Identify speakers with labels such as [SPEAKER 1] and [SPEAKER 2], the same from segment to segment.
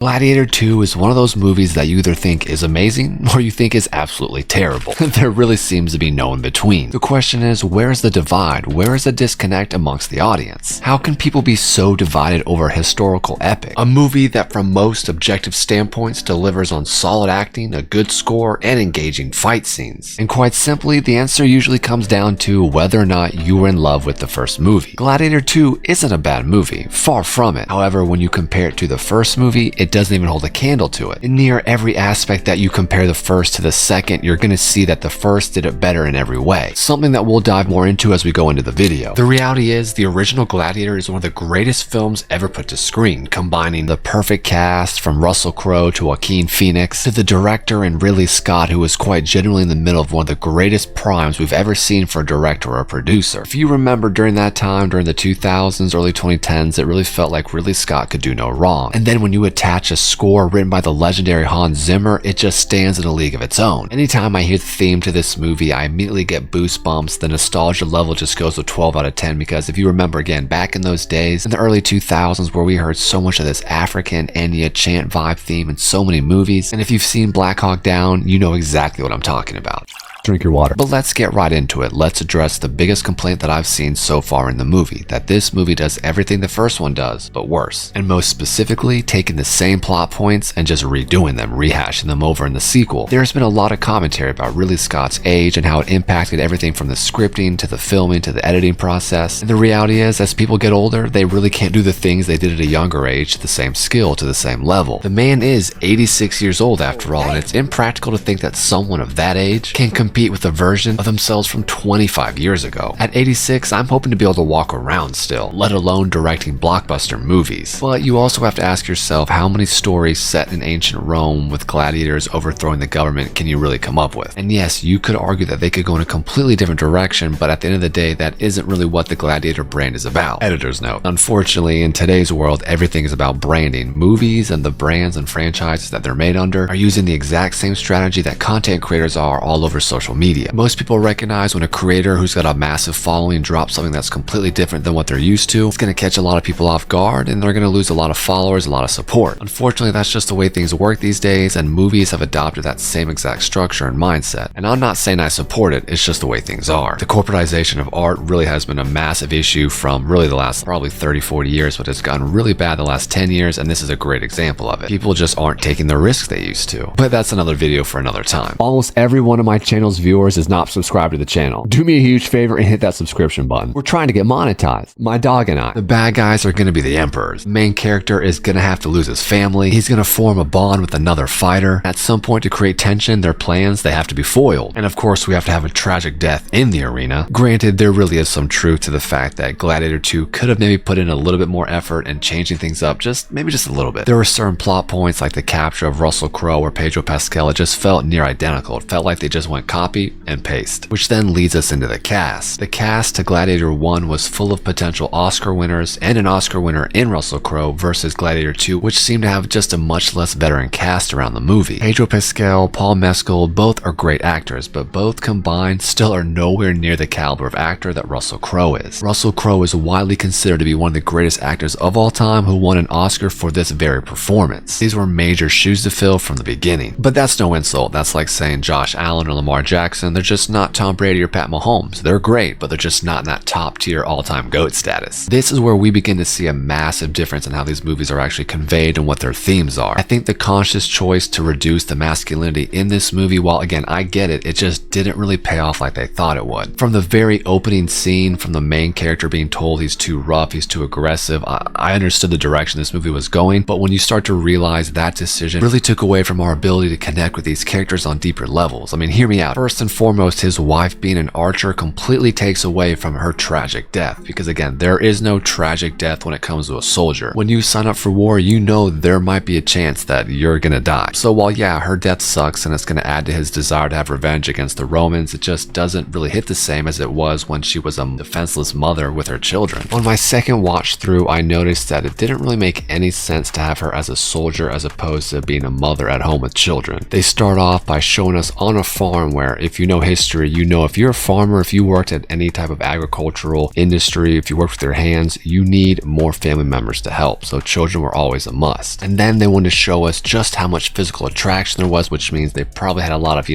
[SPEAKER 1] Gladiator 2 is one of those movies that you either think is amazing or you think is absolutely terrible. There really seems to be no in between. The question is, where is the divide? Where is the disconnect amongst the audience? How can people be so divided over a historical epic? A movie that from most objective standpoints delivers on solid acting, a good score, and engaging fight scenes. And quite simply, the answer usually comes down to whether or not you were in love with the first movie. Gladiator 2 isn't a bad movie, far from it. However, when you compare it to the first movie, it doesn't even hold a candle to it. In near every aspect that you compare the first to the second, you're going to see that the first did it better in every way. Something that we'll dive more into as we go into the video. The reality is, the original Gladiator is one of the greatest films ever put to screen, combining the perfect cast from Russell Crowe to Joaquin Phoenix to the director and Ridley Scott, who was quite genuinely in the middle of one of the greatest primes we've ever seen for a director or a producer. If you remember during that time, during the 2000s, early 2010s, it really felt like Ridley Scott could do no wrong. And then when you attach a score written by the legendary Hans Zimmer, it just stands in a league of its own. Anytime I hear the theme to this movie, I immediately get goosebumps. The nostalgia level just goes to 12 out of 10 because if you remember again, back in those days, in the early 2000s where we heard so much of this African Enya chant vibe theme in so many movies, and if you've seen Black Hawk Down, you know exactly what I'm talking about. Drink your water. But let's get right into it. Let's address the biggest complaint that I've seen so far in the movie, that this movie does everything the first one does, but worse. And most specifically, taking the same plot points and just redoing them, rehashing them over in the sequel. There's been a lot of commentary about Ridley Scott's age and how it impacted everything from the scripting to the filming to the editing process. And the reality is, as people get older, they really can't do the things they did at a younger age to the same skill, to the same level. The man is 86 years old after all, and it's impractical to think that someone of that age can compete with a version of themselves from 25 years ago. At 86, I'm hoping to be able to walk around still, let alone directing blockbuster movies. But you also have to ask yourself, how many stories set in ancient Rome with gladiators overthrowing the government can you really come up with? And yes, you could argue that they could go in a completely different direction, but at the end of the day, that isn't really what the Gladiator brand is about. Editor's note. Unfortunately, in today's world, everything is about branding. Movies and the brands and franchises that they're made under are using the exact same strategy that content creators are all over social media. Most people recognize when a creator who's got a massive following drops something that's completely different than what they're used to, it's going to catch a lot of people off guard and they're going to lose a lot of followers, a lot of support. Unfortunately, that's just the way things work these days, and movies have adopted that same exact structure and mindset. And I'm not saying I support it, it's just the way things are. The corporatization of art really has been a massive issue from really the last probably 30-40 years, but it's gotten really bad the last 10 years, and this is a great example of it. People just aren't taking the risks they used to. But that's another video for another time. Almost every one of my channel's viewers is not subscribed to the channel. Do me a huge favor and hit that subscription button. We're trying to get monetized. My dog and I. The bad guys are going to be the emperors. The main character is going to have to lose his family. He's going to form a bond with another fighter. At some point, to create tension, their plans, they have to be foiled. And of course, we have to have a tragic death in the arena. Granted, there really is some truth to the fact that Gladiator 2 could have maybe put in a little bit more effort in changing things up, maybe just a little bit. There were certain plot points like the capture of Russell Crowe or Pedro Pascal. It just felt near identical. It felt like they just went copy and paste, which then leads us into the cast. The cast to Gladiator 1 was full of potential Oscar winners and an Oscar winner in Russell Crowe versus Gladiator 2, which seemed to have just a much less veteran cast around the movie. Pedro Pascal, Paul Mescal, both are great actors, but both combined still are nowhere near the caliber of actor that Russell Crowe is. Russell Crowe is widely considered to be one of the greatest actors of all time who won an Oscar for this very performance. These were major shoes to fill from the beginning. But that's no insult. That's like saying Josh Allen or Lamar Jackson. They're just not Tom Brady or Pat Mahomes. They're great, but they're just not in that top tier all-time GOAT status. This is where we begin to see a massive difference in how these movies are actually conveyed and what their themes are. I think the conscious choice to reduce the masculinity in this movie, while again, I get it, it just didn't really pay off like they thought it would. From the very opening scene, from the main character being told he's too rough, he's too aggressive, I understood the direction this movie was going, but when you start to realize that decision really took away from our ability to connect with these characters on deeper levels. I mean, hear me out. First and foremost, his wife being an archer completely takes away from her tragic death, because again, there is no tragic death when it comes to a soldier. When you sign up for war, you know there might be a chance that you're gonna die. So while yeah, her death sucks and it's gonna add to his desire to have revenge against the Romans, it just doesn't really hit the same as it was when she was a defenseless mother with her children. On my second watch through, I noticed that it didn't really make any sense to have her as a soldier as opposed to being a mother at home with children. They start off by showing us on a farm where where if you know history, you know if you're a farmer, if you worked at any type of agricultural industry, if you worked with your hands, you need more family members to help. So children were always a must. And then they wanted to show us just how much physical attraction there was, which means they probably had a lot of,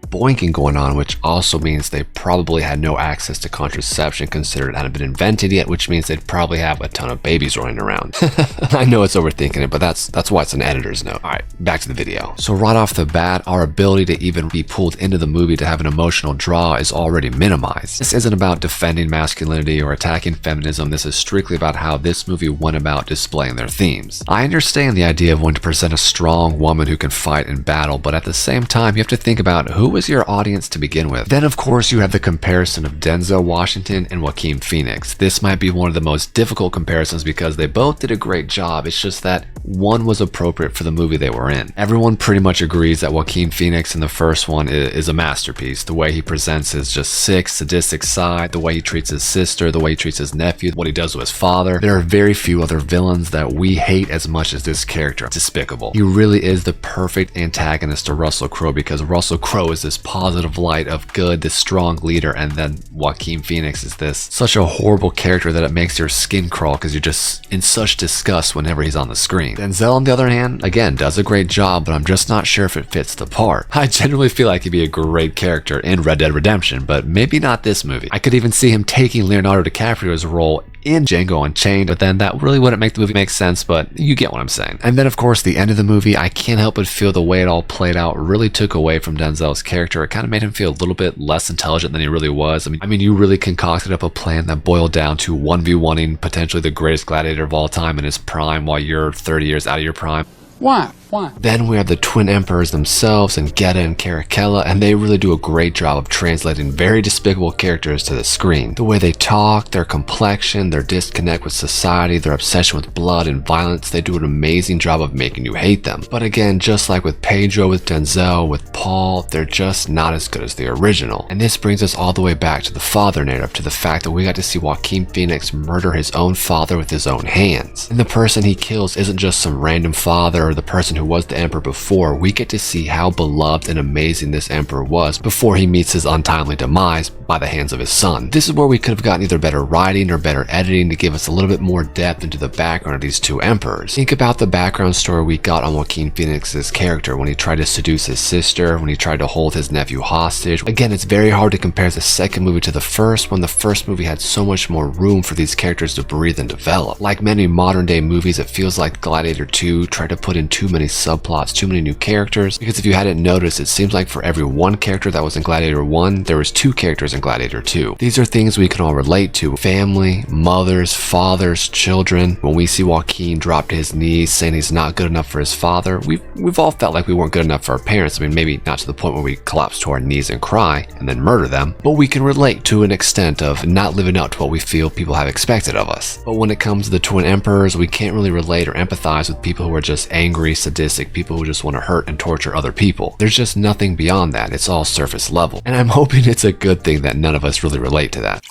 [SPEAKER 1] boinking going on, which also means they probably had no access to contraception, considered it hadn't been invented yet, which means they'd probably have a ton of babies running around. I know it's overthinking it, but that's why it's an editor's note. All right, back to the video. So right off the bat, our ability to even be pulled into the movie to have an emotional draw is already minimized. This isn't about defending masculinity or attacking feminism. This is strictly about how this movie went about displaying their themes. I understand the idea of wanting to present a strong woman who can fight in battle, but at the same time, you have to think about who is your audience to begin with. Then of course you have the comparison of Denzel Washington and Joaquin Phoenix. This might be one of the most difficult comparisons because they both did a great job. It's just that one was appropriate for the movie they were in. Everyone pretty much agrees that Joaquin Phoenix in the first one is a masterpiece. The way he presents his just sick, sadistic side, the way he treats his sister, the way he treats his nephew, what he does with his father. There are very few other villains that we hate as much as this character. It's despicable. He really is the perfect antagonist to Russell Crowe because Russell Crowe is this positive light of good, this strong leader, and then Joaquin Phoenix is this such a horrible character that it makes your skin crawl because you're just in such disgust whenever he's on the screen. Denzel, on the other hand, again, does a great job, but I'm just not sure if it fits the part. I genuinely feel like he'd be a great character in Red Dead Redemption, but maybe not this movie. I could even see him taking Leonardo DiCaprio's role in Django Unchained, but then that really wouldn't make the movie make sense, but you get what I'm saying. And then of course the end of the movie, I can't help but feel the way it all played out really took away from Denzel's character. It kind of made him feel a little bit less intelligent than he really was. I mean, you really concocted up a plan that boiled down to 1v1ing potentially the greatest gladiator of all time in his prime while you're 30 years out of your prime.
[SPEAKER 2] Why?
[SPEAKER 1] Then we have the twin emperors themselves, and Geta and Caracalla, and they really do a great job of translating very despicable characters to the screen. The way they talk, their complexion, their disconnect with society, their obsession with blood and violence, they do an amazing job of making you hate them. But again, just like with Pedro, with Denzel, with Paul, they're just not as good as the original. And this brings us all the way back to the father narrative, to the fact that we got to see Joaquin Phoenix murder his own father with his own hands. And the person he kills isn't just some random father or the person who was the emperor before. We get to see how beloved and amazing this emperor was before he meets his untimely demise by the hands of his son. This is where we could have gotten either better writing or better editing to give us a little bit more depth into the background of these two emperors. Think about the background story we got on Joaquin Phoenix's character when he tried to seduce his sister, when he tried to hold his nephew hostage. Again, it's very hard to compare the second movie to the first when the first movie had so much more room for these characters to breathe and develop. Like many modern day movies, it feels like Gladiator 2 tried to put in too many subplots, too many new characters, because if you hadn't noticed, it seems like for every one character that was in Gladiator 1, there was two characters in Gladiator 2. These are things we can all relate to. Family, mothers, fathers, children. When we see Joaquin drop to his knees saying he's not good enough for his father, we've all felt like we weren't good enough for our parents. I mean, maybe not to the point where we collapse to our knees and cry and then murder them, but we can relate to an extent of not living up to what we feel people have expected of us. But when it comes to the twin emperors, we can't really relate or empathize with people who are just angry, sadistic, people who just want to hurt and torture other people. There's just nothing beyond that. It's all surface level. And I'm hoping it's a good thing that none of us really relate to that.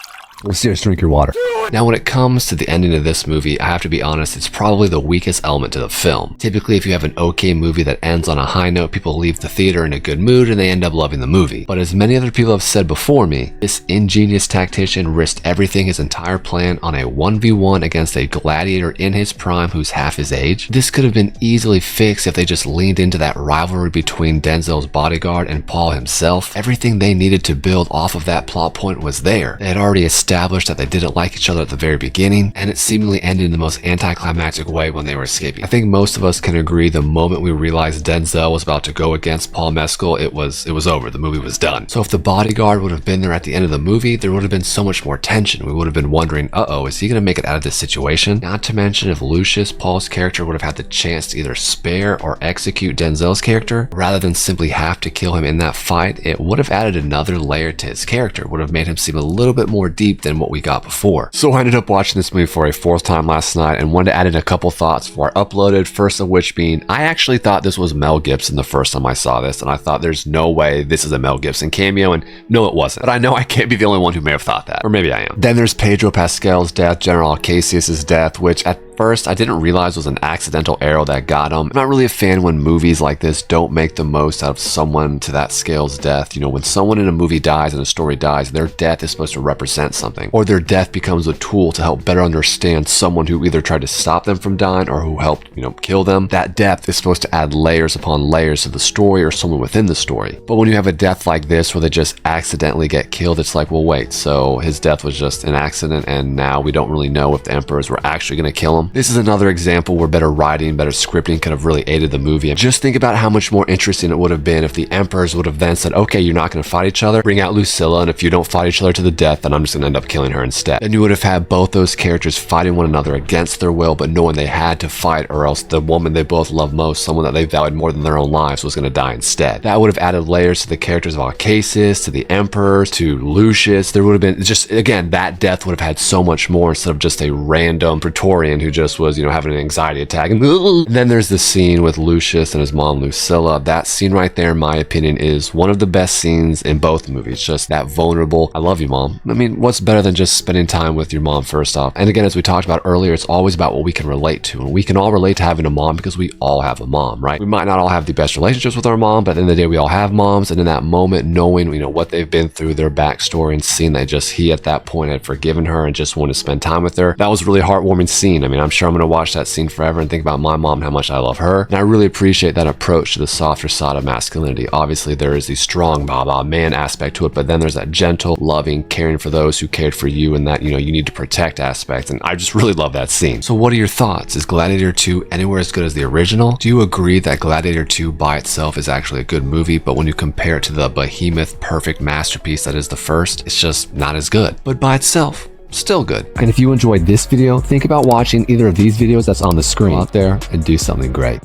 [SPEAKER 3] Serious, drink your water.
[SPEAKER 1] Now, when it comes to the ending of this movie, I have to be honest, it's probably the weakest element to the film. Typically, if you have an okay movie that ends on a high note, people leave the theater in a good mood and they end up loving the movie. But as many other people have said before me, this ingenious tactician risked everything, his entire plan, on a 1v1 against a gladiator in his prime who's half his age. This could have been easily fixed if they just leaned into that rivalry between Denzel's bodyguard and Paul himself. Everything they needed to build off of that plot point was there. They had already established that they didn't like each other at the very beginning, and it seemingly ended in the most anticlimactic way when they were escaping. I think most of us can agree the moment we realized Denzel was about to go against Paul Mescal, it was over. The movie was done. So if the bodyguard would have been there at the end of the movie, there would have been so much more tension. We would have been wondering, uh-oh, is he going to make it out of this situation? Not to mention if Lucius, Paul's character, would have had the chance to either spare or execute Denzel's character, rather than simply have to kill him in that fight, it would have added another layer to his character, would have made him seem a little bit more deep than what we got before. So I ended up watching this movie for a fourth time last night and wanted to add in a couple thoughts before I uploaded, first of which being, I actually thought this was Mel Gibson the first time I saw this, and I thought there's no way this is a Mel Gibson cameo, and no, it wasn't. But I know I can't be the only one who may have thought that, or maybe I am. Then there's Pedro Pascal's death, General Cassius's death, which at first I didn't realize was an accidental arrow that got him. I'm not really a fan when movies like this don't make the most out of someone to that scale's death. You know, when someone in a movie dies and a story dies, their death is supposed to represent something, or their death becomes a tool to help better understand someone who either tried to stop them from dying or who helped, you know, kill them. That death is supposed to add layers upon layers to the story or someone within the story. But when you have a death like this where they just accidentally get killed, it's like, well, wait, so his death was just an accident and now we don't really know if the emperors were actually going to kill him. This is another example where better writing, better scripting could have really aided the movie. And just think about how much more interesting it would have been if the emperors would have then said, okay, you're not going to fight each other, bring out Lucilla, and if you don't fight each other to the death, then I'm just going to end up killing her instead. Then you would have had both those characters fighting one another against their will, but knowing they had to fight or else the woman they both love most, someone that they valued more than their own lives, was going to die instead. That would have added layers to the characters of Alcasis, to the emperors, to Lucius. There would have been just, again, that death would have had so much more instead of just a random Praetorian who just was, you know, having an anxiety attack. And then there's the scene with Lucius and his mom Lucilla. That scene right there, in my opinion, is one of the best scenes in both movies. Just that vulnerable, I love you, mom. I mean, what's better than just spending time with your mom first off? And again, as we talked about earlier, it's always about what we can relate to. And we can all relate to having a mom because we all have a mom, right? We might not all have the best relationships with our mom, but at the end of the day, we all have moms. And in that moment, knowing, you know, what they've been through, their backstory, and seeing that just he at that point had forgiven her and just wanted to spend time with her, that was a really heartwarming scene. I mean, I'm sure I'm going to watch that scene forever and think about my mom and how much I love her. And I really appreciate that approach to the softer side of masculinity. Obviously, there is the strong man aspect to it, but then there's that gentle, loving, caring for those who cared for you and that, you know, you need to protect aspect. And I just really love that scene. So what are your thoughts? Is Gladiator 2 anywhere as good as the original? Do you agree that Gladiator 2 by itself is actually a good movie, but when you compare it to the behemoth perfect masterpiece that is the first, it's just not as good? But by itself, still good.
[SPEAKER 3] And if you enjoyed this video, think about watching either of these videos that's on the screen.
[SPEAKER 1] Go out there and do something great.